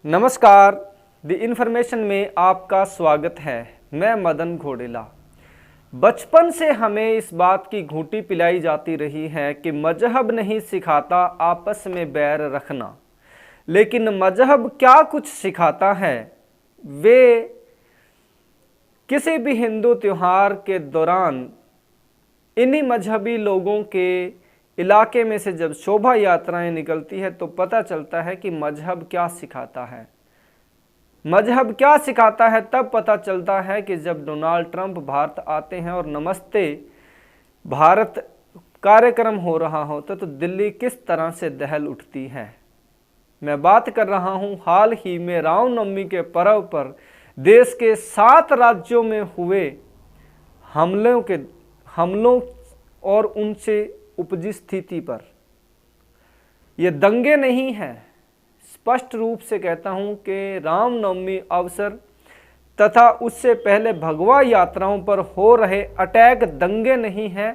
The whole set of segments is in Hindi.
नमस्कार, द इन्फॉर्मेशन में आपका स्वागत है। मैं मदन घोडेला। बचपन से हमें इस बात की घूंटी पिलाई जाती रही है कि मजहब नहीं सिखाता आपस में बैर रखना, लेकिन मजहब क्या कुछ सिखाता है। वे किसी भी हिंदू त्यौहार के दौरान इन्हीं मजहबी लोगों के इलाके में से जब शोभा यात्राएं निकलती है तो पता चलता है कि मजहब क्या सिखाता है। मजहब क्या सिखाता है तब पता चलता है कि जब डोनाल्ड ट्रंप भारत आते हैं और नमस्ते भारत कार्यक्रम हो रहा होता तो दिल्ली किस तरह से दहल उठती है। मैं बात कर रहा हूं हाल ही में रामनवमी के पर्व पर देश के 7 राज्यों में हुए हमलों और उनसे उपजी स्थिति पर। ये दंगे नहीं हैं, स्पष्ट रूप से कहता हूं कि रामनवमी अवसर तथा उससे पहले भगवा यात्राओं पर हो रहे अटैक दंगे नहीं हैं।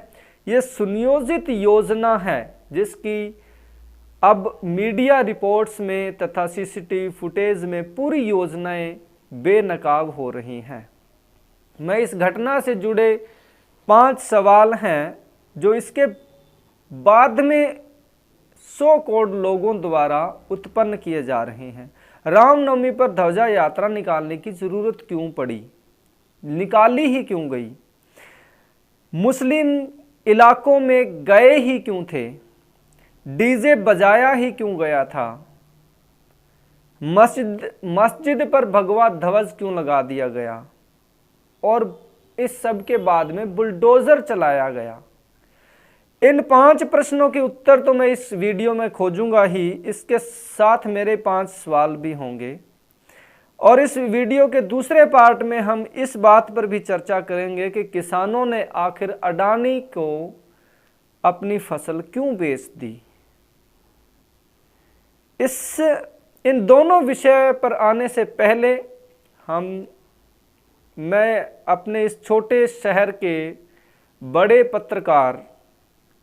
ये सुनियोजित योजना है जिसकी अब मीडिया रिपोर्ट्स में तथा सीसीटीवी फुटेज में पूरी योजनाएं बेनकाब हो रही हैं। मैं इस घटना से जुड़े 5 सवाल हैं जो इसके बाद में सो करोड़ लोगों द्वारा उत्पन्न किए जा रहे हैं। रामनवमी पर ध्वजा यात्रा निकालने की जरूरत क्यों पड़ी? निकाली ही क्यों गई? मुस्लिम इलाकों में गए ही क्यों थे? डीजे बजाया ही क्यों गया था? मस्जिद पर भगवा ध्वज क्यों लगा दिया गया? और इस सब के बाद में बुलडोजर चलाया गया। इन 5 प्रश्नों के उत्तर तो मैं इस वीडियो में खोजूंगा ही, इसके साथ मेरे 5 सवाल भी होंगे। और इस वीडियो के दूसरे पार्ट में हम इस बात पर भी चर्चा करेंगे कि किसानों ने आखिर अडानी को अपनी फसल क्यों बेच दी। इन दोनों विषय पर आने से पहले मैं अपने इस छोटे शहर के बड़े पत्रकार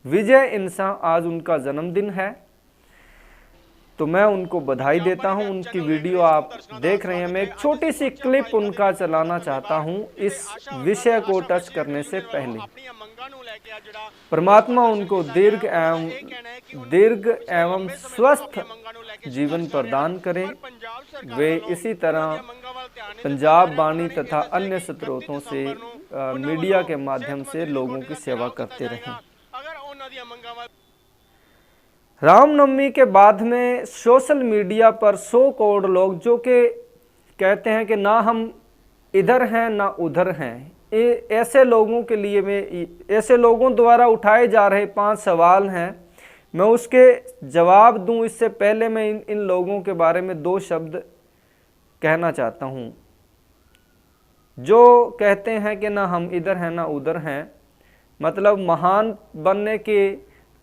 विजय इंसान, आज उनका जन्मदिन है तो मैं उनको बधाई देता हूं। उनकी वीडियो आप देख रहे हैं। मैं एक छोटी सी क्लिप उनका चलाना चाहता हूं इस विषय को टच करने से पहले। परमात्मा उनको दीर्घ एवं स्वस्थ जीवन प्रदान करें। वे इसी तरह पंजाब बाणी तथा अन्य स्रोतों से मीडिया के माध्यम से लोगों की सेवा करते रहें। रामनवमी के बाद में सोशल मीडिया पर 100 करोड़ लोग जो कि कहते हैं कि ना हम इधर हैं ना उधर हैं, ऐसे लोगों के लिए ऐसे लोगों द्वारा उठाए जा रहे 5 सवाल हैं। मैं उसके जवाब दूं इससे पहले मैं इन लोगों के बारे में 2 शब्द कहना चाहता हूं जो कहते हैं कि ना हम इधर हैं ना उधर हैं, मतलब महान बनने के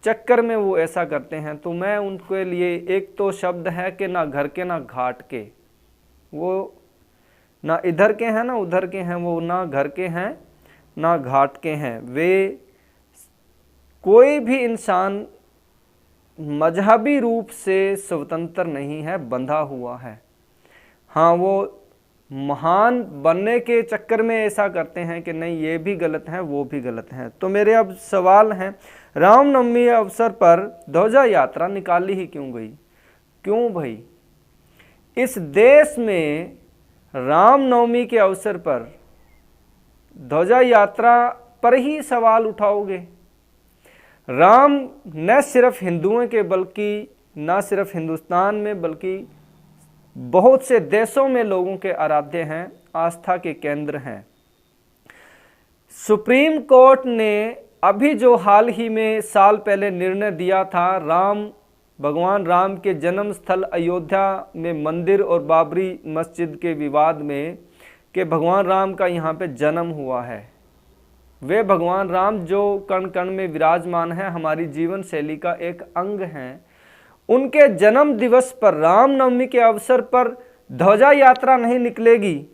चक्कर में वो ऐसा करते हैं। तो मैं उनके लिए एक तो शब्द है कि ना घर के ना घाट के, वो ना इधर के हैं ना उधर के हैं, वो ना घर के हैं ना घाट के हैं। वे कोई भी इंसान मजहबी रूप से स्वतंत्र नहीं है, बंधा हुआ है। हाँ, वो महान बनने के चक्कर में ऐसा करते हैं कि नहीं ये भी गलत है वो भी गलत है। तो मेरे अब सवाल हैं, रामनवमी अवसर पर ध्वजा यात्रा निकाली ही क्यों गई? क्यों भाई? इस देश में रामनवमी के अवसर पर ध्वजा यात्रा पर ही सवाल उठाओगे? राम न सिर्फ हिंदुओं के बल्कि न सिर्फ हिंदुस्तान में बल्कि बहुत से देशों में लोगों के आराध्य हैं, आस्था के केंद्र हैं। सुप्रीम कोर्ट ने अभी जो हाल ही में साल पहले निर्णय दिया था भगवान राम के जन्म स्थल अयोध्या में मंदिर और बाबरी मस्जिद के विवाद में कि भगवान राम का यहाँ पे जन्म हुआ है। वे भगवान राम जो कण कण में विराजमान है, हमारी जीवन शैली का एक अंग हैं, उनके जन्म दिवस पर रामनवमी के अवसर पर ध्वजा यात्रा नहीं निकलेगी?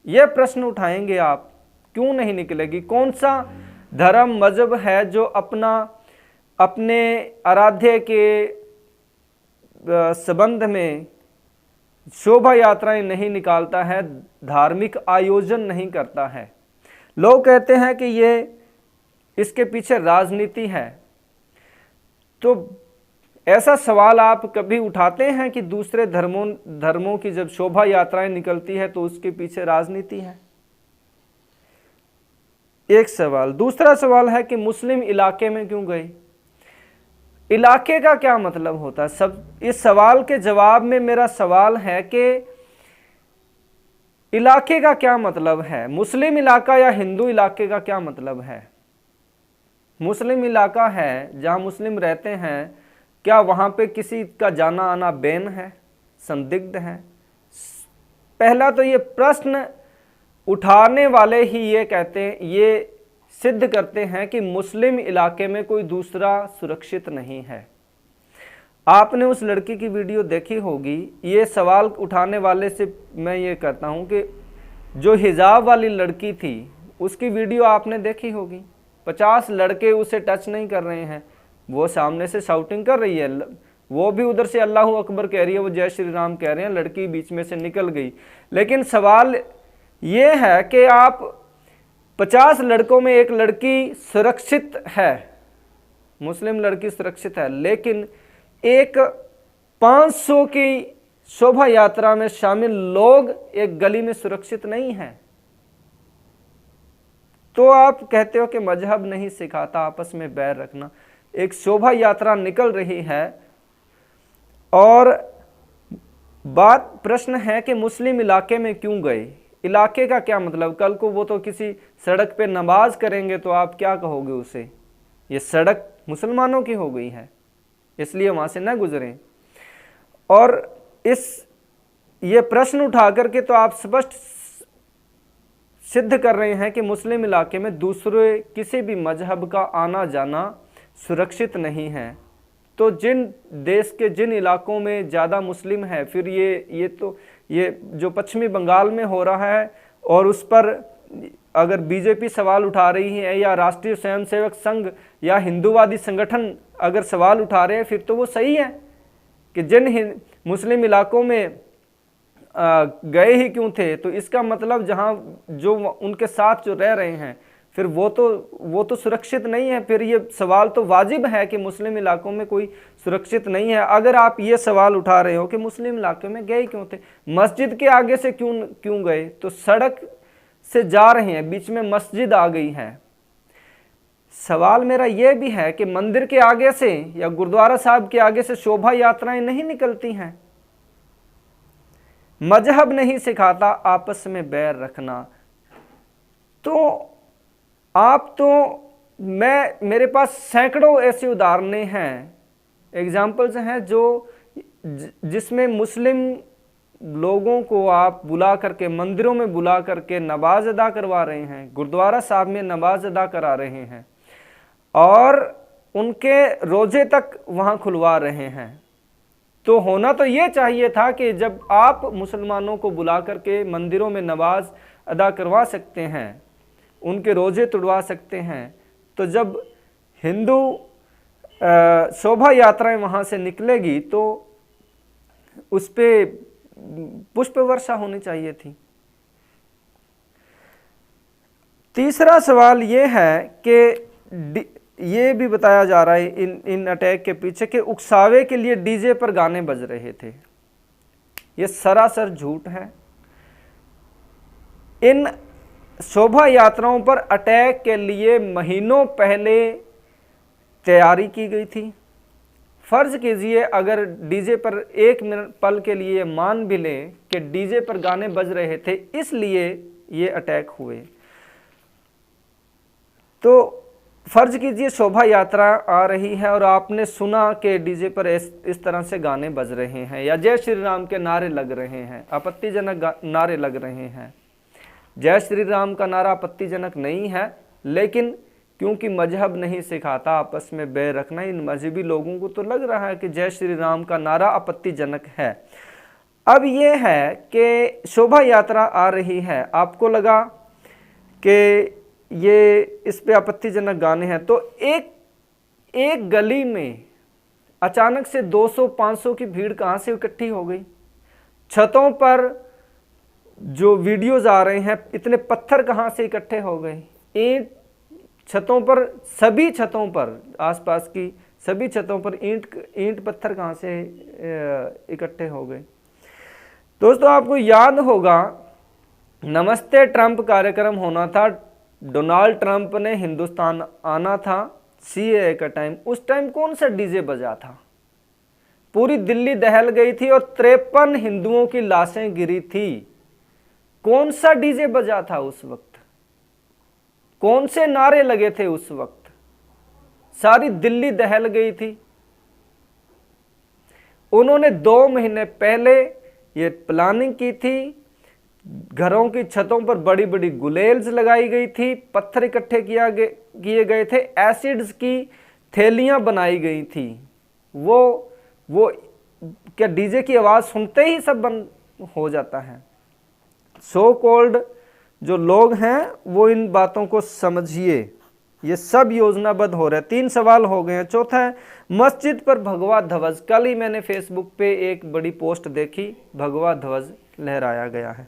यह प्रश्न उठाएंगे आप, क्यों नहीं निकलेगी? कौन सा धर्म मजहब है जो अपने आराध्य के संबंध में शोभा यात्राएं नहीं निकालता है, धार्मिक आयोजन नहीं करता है। लोग कहते हैं कि ये इसके पीछे राजनीति है। तो ऐसा सवाल आप कभी उठाते हैं कि दूसरे धर्मों की जब शोभा यात्राएं निकलती है तो उसके पीछे राजनीति है? एक सवाल। दूसरा सवाल है कि मुस्लिम इलाके में क्यों गए? इलाके का क्या मतलब होता है? सब इस सवाल के जवाब में मेरा सवाल है कि इलाके का क्या मतलब है? मुस्लिम इलाका या हिंदू इलाके का क्या मतलब है? मुस्लिम इलाका है जहां मुस्लिम रहते हैं, क्या वहां पे किसी का जाना आना बैन है, संदिग्ध है? पहला तो ये प्रश्न उठाने वाले ही ये कहते हैं, ये सिद्ध करते हैं कि मुस्लिम इलाके में कोई दूसरा सुरक्षित नहीं है। आपने उस लड़की की वीडियो देखी होगी। ये सवाल उठाने वाले से मैं ये कहता हूं कि जो हिजाब वाली लड़की थी उसकी वीडियो आपने देखी होगी। 50 लड़के उसे टच नहीं कर रहे हैं, वो सामने से शाउटिंग कर रही है, वो भी उधर से अल्लाह अकबर कह रही है, वो जय श्री राम कह रहे हैं, लड़की बीच में से निकल गई। लेकिन सवाल ये है कि आप 50 लड़कों में एक लड़की सुरक्षित है, मुस्लिम लड़की सुरक्षित है, लेकिन एक 500 की शोभा यात्रा में शामिल लोग एक गली में सुरक्षित नहीं है। तो आप कहते हो कि मजहब नहीं सिखाता आपस में बैर रखना। एक शोभा यात्रा निकल रही है और प्रश्न है कि मुस्लिम इलाके में क्यों गए? इलाके का क्या मतलब? कल को वो तो किसी सड़क पे नमाज करेंगे तो आप क्या कहोगे उसे? ये सड़क मुसलमानों की हो गई है, इसलिए वहां से न गुजरें। और ये प्रश्न उठा करके तो आप स्पष्ट सिद्ध कर रहे हैं कि मुस्लिम इलाके में दूसरे किसी भी मजहब का आना जाना सुरक्षित नहीं है। तो जिन देश के जिन इलाकों में ज़्यादा मुस्लिम है, फिर ये जो पश्चिमी बंगाल में हो रहा है और उस पर अगर बीजेपी सवाल उठा रही है या राष्ट्रीय स्वयंसेवक संघ या हिंदूवादी संगठन अगर सवाल उठा रहे हैं, फिर तो वो सही है कि जिन मुस्लिम इलाकों में गए ही क्यों थे। तो इसका मतलब जहां जो उनके साथ जो रह रहे हैं, फिर वो तो सुरक्षित नहीं है। फिर ये सवाल तो वाजिब है कि मुस्लिम इलाकों में कोई सुरक्षित नहीं है। अगर आप ये सवाल उठा रहे हो कि मुस्लिम इलाके में गए क्यों थे, मस्जिद के आगे से क्यों गए? तो सड़क से जा रहे हैं, बीच में मस्जिद आ गई है। सवाल मेरा यह भी है कि मंदिर के आगे से या गुरुद्वारा साहब के आगे से शोभा यात्राएं नहीं निकलती हैं। मजहब नहीं सिखाता आपस में बैर रखना। तो मेरे पास सैकड़ों ऐसी उदाहरणें हैं, एग्जाम्पल्स हैं जिसमें मुस्लिम लोगों को आप बुला करके मंदिरों में बुला करके नमाज अदा करवा रहे हैं, गुरुद्वारा साहब में नमाज अदा करा रहे हैं और उनके रोजे तक वहां खुलवा रहे हैं। तो होना तो ये चाहिए था कि जब आप मुसलमानों को बुला करके मंदिरों में नमाज अदा करवा सकते हैं, उनके रोजे तुड़वा सकते हैं, तो जब हिंदू शोभा यात्राएं वहां से निकलेगी तो उस पे पुष्प वर्षा होनी चाहिए थी। तीसरा सवाल ये है कि ये भी बताया जा रहा है इन अटैक के पीछे कि उकसावे के लिए डीजे पर गाने बज रहे थे। ये सरासर झूठ है। इन शोभा यात्राओं पर अटैक के लिए महीनों पहले तैयारी की गई थी। फर्ज कीजिए अगर डीजे पर एक मिनट पल के लिए मान भी लें कि डीजे पर गाने बज रहे थे इसलिए ये अटैक हुए, तो फर्ज कीजिए शोभा यात्रा आ रही है और आपने सुना कि डीजे पर इस तरह से गाने बज रहे हैं या जय श्री राम के नारे लग रहे हैं, आपत्तिजनक नारे लग रहे हैं। जय श्री राम का नारा आपत्तिजनक नहीं है, लेकिन क्योंकि मजहब नहीं सिखाता आपस में बैर रखना, इन मजहबी लोगों को तो लग रहा है कि जय श्री राम का नारा आपत्तिजनक है। अब ये है कि शोभा यात्रा आ रही है, आपको लगा कि ये इस पे आपत्तिजनक गाने हैं, तो एक गली में अचानक से 200-500 की भीड़ कहाँ से इकट्ठी हो गई? छतों पर जो वीडियोज आ रहे हैं, इतने पत्थर कहाँ से इकट्ठे हो गए? ईंट छतों पर, सभी छतों पर, आसपास की सभी छतों पर ईंट पत्थर कहाँ से इकट्ठे हो गए? दोस्तों आपको याद होगा, नमस्ते ट्रंप कार्यक्रम होना था, डोनाल्ड ट्रंप ने हिंदुस्तान आना था सीएए का टाइम। उस टाइम कौन सा डीजे बजा था? पूरी दिल्ली दहल गई थी और 53 हिंदुओं की लाशें गिरी थी। कौन सा डीजे बजा था उस वक्त? कौन से नारे लगे थे उस वक्त? सारी दिल्ली दहल गई थी। उन्होंने 2 महीने पहले ये प्लानिंग की थी, घरों की छतों पर बड़ी बड़ी गुलेल्स लगाई गई थी, पत्थर इकट्ठे किए गए थे, एसिड्स की थैलियां बनाई गई थी। वो क्या डीजे की आवाज़ सुनते ही सब बंद हो जाता है? सो कॉल्ड जो लोग हैं वो इन बातों को समझिए, ये सब योजनाबद्ध हो रहा है। 3 सवाल हो गए हैं। चौथा है मस्जिद पर भगवा ध्वज। कल ही मैंने फेसबुक पे एक बड़ी पोस्ट देखी, भगवा ध्वज लहराया गया है।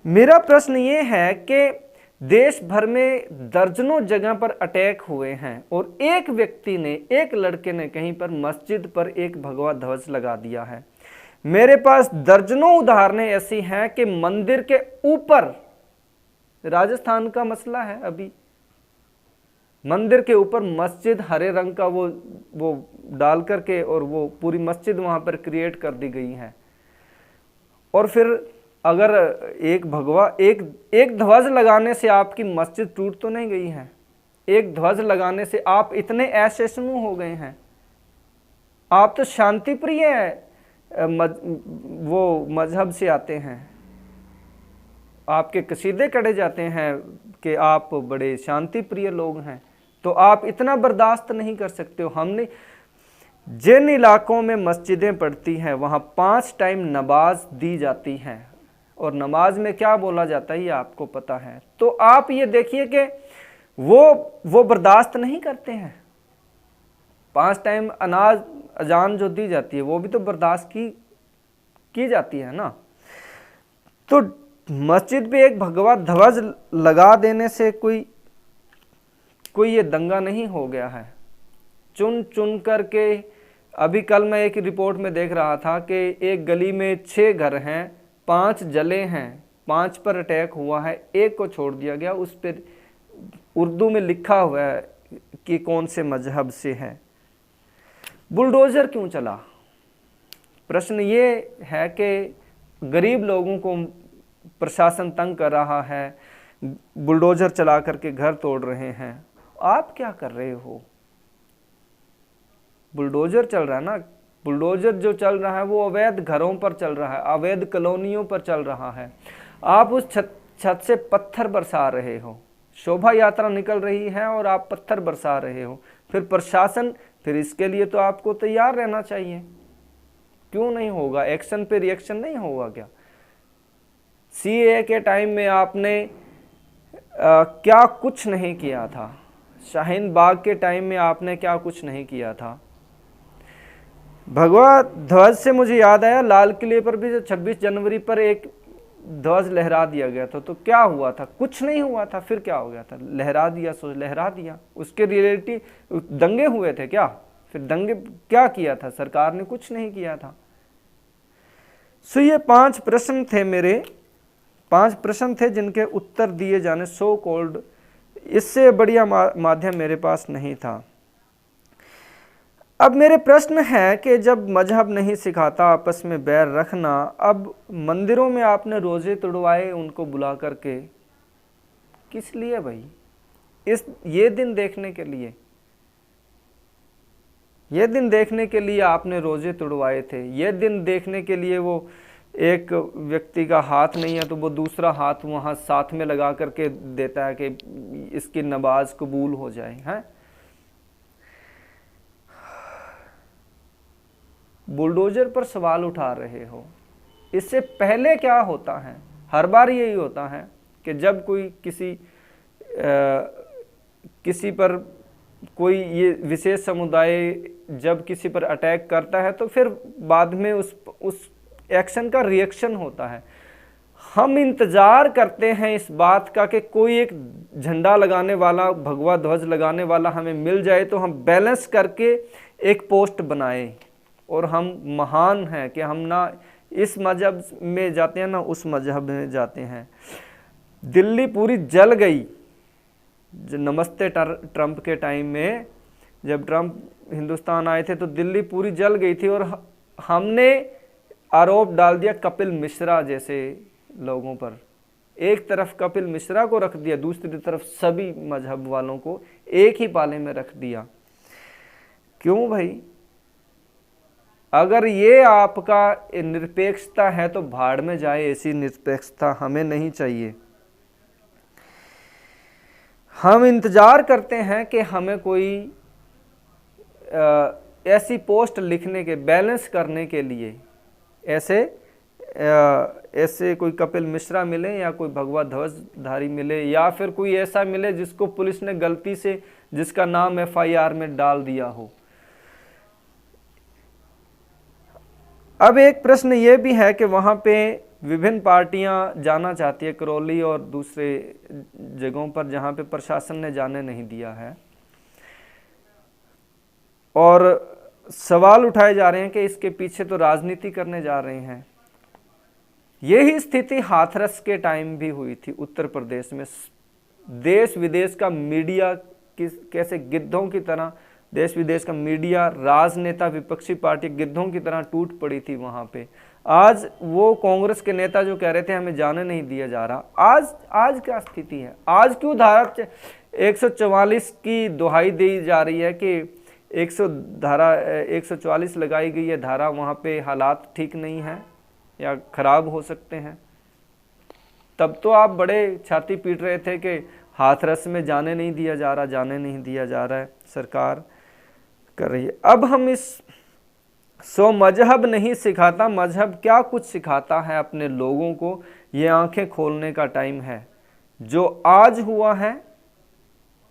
मेरा प्रश्न ये है कि देश भर में दर्जनों जगह पर अटैक हुए हैं और एक व्यक्ति ने, एक लड़के ने कहीं पर मस्जिद पर एक भगवा ध्वज लगा दिया है। मेरे पास दर्जनों उदाहरणें ऐसी हैं कि मंदिर के ऊपर, राजस्थान का मसला है अभी, मंदिर के ऊपर मस्जिद हरे रंग का वो डाल करके और वो पूरी मस्जिद वहां पर क्रिएट कर दी गई है। और फिर अगर एक ध्वज लगाने से आपकी मस्जिद टूट तो नहीं गई है? एक ध्वज लगाने से आप इतने ऐशेष्णु हो गए हैं? आप तो शांति प्रिय वो मजहब से आते हैं, आपके कसीदे कढ़े जाते हैं कि आप बड़े शांति प्रिय लोग हैं, तो आप इतना बर्दाश्त नहीं कर सकते हो। हमने जिन इलाकों में मस्जिदें पड़ती हैं वहाँ 5 टाइम नमाज दी जाती हैं, और नमाज में क्या बोला जाता है ये आपको पता है। तो आप ये देखिए कि वो बर्दाश्त नहीं करते हैं। 5 टाइम अजान जो दी जाती है वो भी तो बर्दाश्त की जाती है ना। तो मस्जिद पे एक भगवा ध्वज लगा देने से कोई ये दंगा नहीं हो गया है। चुन चुन करके, अभी कल मैं एक रिपोर्ट में देख रहा था कि एक गली में 6 घर हैं, 5 जले हैं, 5 पर अटैक हुआ है, एक को छोड़ दिया गया। उस पर उर्दू में लिखा हुआ है कि कौन से मजहब से है। बुलडोज़र क्यों चला? प्रश्न ये है कि गरीब लोगों को प्रशासन तंग कर रहा है, बुलडोज़र चला करके घर तोड़ रहे हैं। आप क्या कर रहे हो? बुलडोज़र चल रहा है ना, बुलडोज़र जो चल रहा है वो अवैध घरों पर चल रहा है, अवैध कॉलोनियों पर चल रहा है। आप उस छत से पत्थर बरसा रहे हो, शोभा यात्रा निकल रही है और आप पत्थर बरसा रहे हो। फिर प्रशासन, फिर इसके लिए तो आपको तैयार रहना चाहिए। क्यों नहीं होगा? एक्शन पे रिएक्शन नहीं होगा क्या? सीएए के टाइम में आपने क्या कुछ नहीं किया था? शाहीन बाग के टाइम में आपने क्या कुछ नहीं किया था? भगवा ध्वज से मुझे याद आया, लाल किले पर भी 26 जनवरी पर एक ध्वज लहरा दिया गया था, तो क्या हुआ था? कुछ नहीं हुआ था। फिर क्या हो गया था? लहरा दिया सो लहरा दिया। उसके रिलेटिव दंगे हुए थे क्या? फिर दंगे क्या किया था सरकार ने? कुछ नहीं किया था। सो ये 5 प्रश्न थे मेरे, 5 प्रश्न थे जिनके उत्तर दिए जाने, सो कॉल्ड, इससे बढ़िया माध्यम मेरे पास नहीं था। अब मेरे प्रश्न है कि जब मजहब नहीं सिखाता आपस में बैर रखना, अब मंदिरों में आपने रोजे तोड़वाए उनको बुला करके, किस लिए भाई? ये दिन देखने के लिए, ये दिन देखने के लिए आपने रोजे तोड़वाए थे। ये दिन देखने के लिए वो एक व्यक्ति का हाथ नहीं है तो वो दूसरा हाथ वहाँ साथ में लगा करके देता है कि इसकी नमाज कबूल हो जाए। हैं? बुलडोजर पर सवाल उठा रहे हो। इससे पहले क्या होता है? हर बार यही होता है कि जब कोई किसी पर कोई ये विशेष समुदाय जब किसी पर अटैक करता है तो फिर बाद में उस एक्शन का रिएक्शन होता है। हम इंतज़ार करते हैं इस बात का कि कोई एक झंडा लगाने वाला, भगवा ध्वज लगाने वाला हमें मिल जाए तो हम बैलेंस करके एक पोस्ट बनाएं और हम महान हैं कि हम ना इस मजहब में जाते हैं ना उस मजहब में जाते हैं। दिल्ली पूरी जल गई नमस्ते ट्रंप के टाइम में, जब ट्रंप हिंदुस्तान आए थे तो दिल्ली पूरी जल गई थी और हमने आरोप डाल दिया कपिल मिश्रा जैसे लोगों पर। एक तरफ कपिल मिश्रा को रख दिया, दूसरी तरफ सभी मजहब वालों को एक ही पाले में रख दिया। क्यों भाई? अगर ये आपका निरपेक्षता है तो भाड़ में जाए, ऐसी निरपेक्षता हमें नहीं चाहिए। हम इंतज़ार करते हैं कि हमें कोई ऐसी पोस्ट लिखने के, बैलेंस करने के लिए ऐसे कोई कपिल मिश्रा मिले या कोई भगवा ध्वजधारी मिले या फिर कोई ऐसा मिले जिसको पुलिस ने गलती से, जिसका नाम FIR में डाल दिया हो। अब एक प्रश्न ये भी है कि वहाँ पे विभिन्न पार्टियां जाना चाहती है, करौली और दूसरे जगहों पर जहाँ पे प्रशासन ने जाने नहीं दिया है, और सवाल उठाए जा रहे हैं कि इसके पीछे तो राजनीति करने जा रहे हैं। यही स्थिति हाथरस के टाइम भी हुई थी उत्तर प्रदेश में। देश विदेश का मीडिया कैसे गिद्धों की तरह, देश विदेश का मीडिया, राजनेता, विपक्षी पार्टी गिद्धों की तरह टूट पड़ी थी वहाँ पे। आज वो कांग्रेस के नेता जो कह रहे थे हमें जाने नहीं दिया जा रहा, आज क्या स्थिति है? आज क्यों धारा 144 की दुहाई दी जा रही है कि 144 लगाई गई है धारा, वहाँ पे हालात ठीक नहीं है या खराब हो सकते हैं? तब तो आप बड़े छाती पीट रहे थे कि हाथरस में जाने नहीं दिया जा रहा, जाने नहीं दिया जा रहा है, सरकार कर रही है। अब हम इस मजहब नहीं सिखाता, मजहब क्या कुछ सिखाता है अपने लोगों को, ये आंखें खोलने का टाइम है। जो आज हुआ है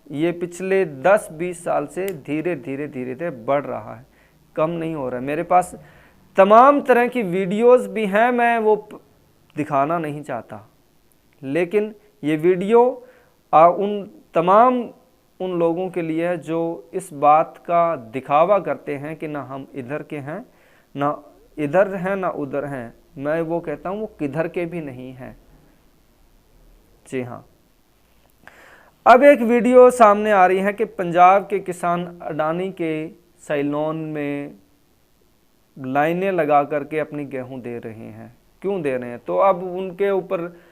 ये पिछले 10-20 साल से धीरे धीरे बढ़ रहा है, कम नहीं हो रहा है। मेरे पास तमाम तरह की वीडियोस भी हैं, मैं वो दिखाना नहीं चाहता, लेकिन ये वीडियो उन लोगों के लिए है जो इस बात का दिखावा करते हैं कि ना हम इधर के हैं, ना इधर हैं, ना उधर हैं। मैं वो कहता हूँ वो किधर के भी नहीं हैं। जी हाँ। अब एक वीडियो सामने आ रही है कि पंजाब के किसान अडानी के साइलोन में लाइनें लगा करके अपनी गेहूं दे रहे हैं। क्यों दे रहे हैं? तो अब उनके ऊपर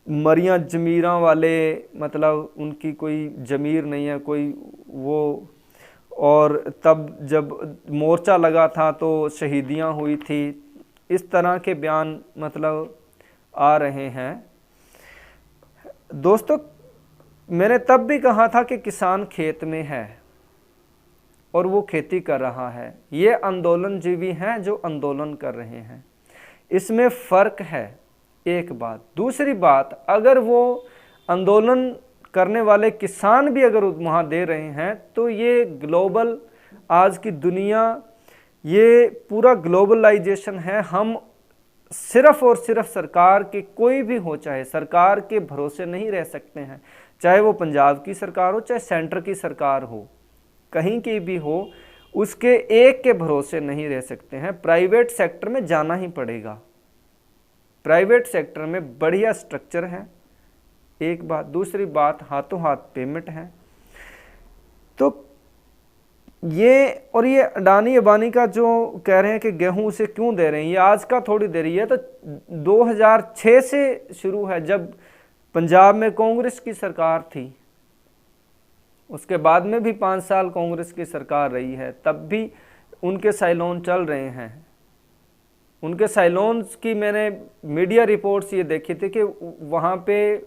मरियां जमीरा वाले, मतलब उनकी कोई जमीर नहीं है कोई वो, और तब जब मोर्चा लगा था तो शहीदियां हुई थी, इस तरह के बयान मतलब आ रहे हैं। दोस्तों, मैंने तब भी कहा था कि किसान खेत में है और वो खेती कर रहा है, ये आंदोलनजीवी हैं जो आंदोलन कर रहे हैं, इसमें फ़र्क है। एक बात। दूसरी बात, अगर वो आंदोलन करने वाले किसान भी अगर वहाँ दे रहे हैं तो ये ग्लोबल, आज की दुनिया, ये पूरा ग्लोबलाइजेशन है। हम सिर्फ और सिर्फ सरकार के, कोई भी हो, चाहे सरकार के भरोसे नहीं रह सकते हैं, चाहे वो पंजाब की सरकार हो, चाहे सेंटर की सरकार हो, कहीं की भी हो, उसके एक के भरोसे नहीं रह सकते हैं। प्राइवेट सेक्टर में जाना ही पड़ेगा। प्राइवेट सेक्टर में बढ़िया स्ट्रक्चर है, एक बात। दूसरी बात, हाथों हाथ पेमेंट है। तो ये अडानी अंबानी का जो कह रहे हैं कि गेहूं उसे क्यों दे रहे हैं, ये आज का थोड़ी दे रही है, तो 2006 से शुरू है, जब पंजाब में कांग्रेस की सरकार थी। उसके बाद में भी 5 साल कांग्रेस की सरकार रही है, तब भी उनके साइलोन चल रहे हैं। उनके साइलोन्स की मैंने मीडिया रिपोर्ट्स ये देखी थी कि वहाँ पे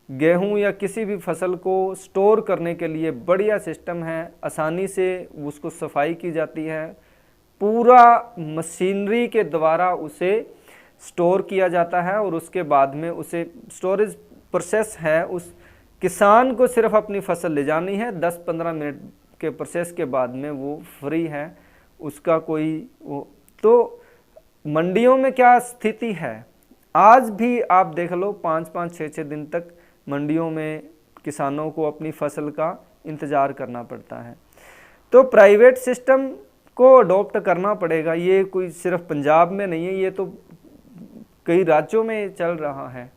गेहूं या किसी भी फसल को स्टोर करने के लिए बढ़िया सिस्टम है, आसानी से उसको सफाई की जाती है, पूरा मशीनरी के द्वारा उसे स्टोर किया जाता है और उसके बाद में उसे स्टोरेज प्रोसेस है। उस किसान को सिर्फ अपनी फसल ले जानी है, 10-15 मिनट के प्रोसेस के बाद में वो फ्री है, उसका कोई वो। तो मंडियों में क्या स्थिति है, आज भी आप देख लो 5-5, 6-6 दिन तक मंडियों में किसानों को अपनी फसल का इंतज़ार करना पड़ता है। तो प्राइवेट सिस्टम को अडॉप्ट करना पड़ेगा। ये कोई सिर्फ पंजाब में नहीं है, ये तो कई राज्यों में चल रहा है।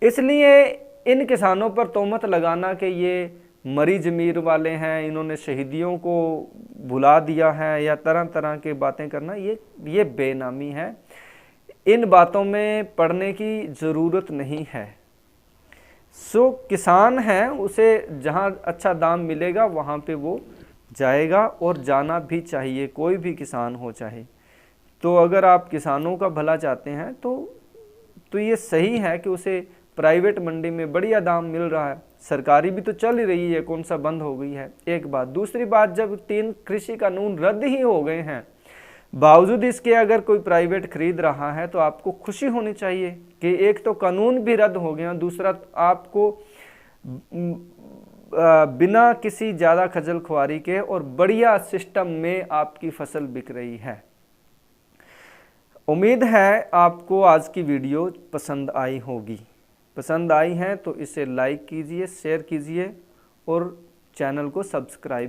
इसलिए इन किसानों पर तोहमत लगाना कि ये मरी ज़मीर वाले हैं, इन्होंने शहीदियों को भुला दिया है, या तरह तरह के बातें करना, ये बेनामी है। इन बातों में पड़ने की ज़रूरत नहीं है। सो किसान है, उसे जहाँ अच्छा दाम मिलेगा वहाँ पे वो जाएगा, और जाना भी चाहिए, कोई भी किसान हो चाहे। तो अगर आप किसानों का भला चाहते हैं तो ये सही है कि उसे प्राइवेट मंडी में बढ़िया दाम मिल रहा है। सरकारी भी तो चल ही रही है, कौन सा बंद हो गई है, एक बात। दूसरी बात, जब 3 कृषि कानून रद्द ही हो गए हैं, बावजूद इसके अगर कोई प्राइवेट खरीद रहा है तो आपको खुशी होनी चाहिए कि एक तो कानून भी रद्द हो गया, दूसरा आपको बिना किसी ज़्यादा खजल खुआरी के और बढ़िया सिस्टम में आपकी फसल बिक रही है। उम्मीद है आपको आज की वीडियो पसंद आई होगी। पसंद आई है तो इसे लाइक कीजिए, शेयर कीजिए और चैनल को सब्सक्राइब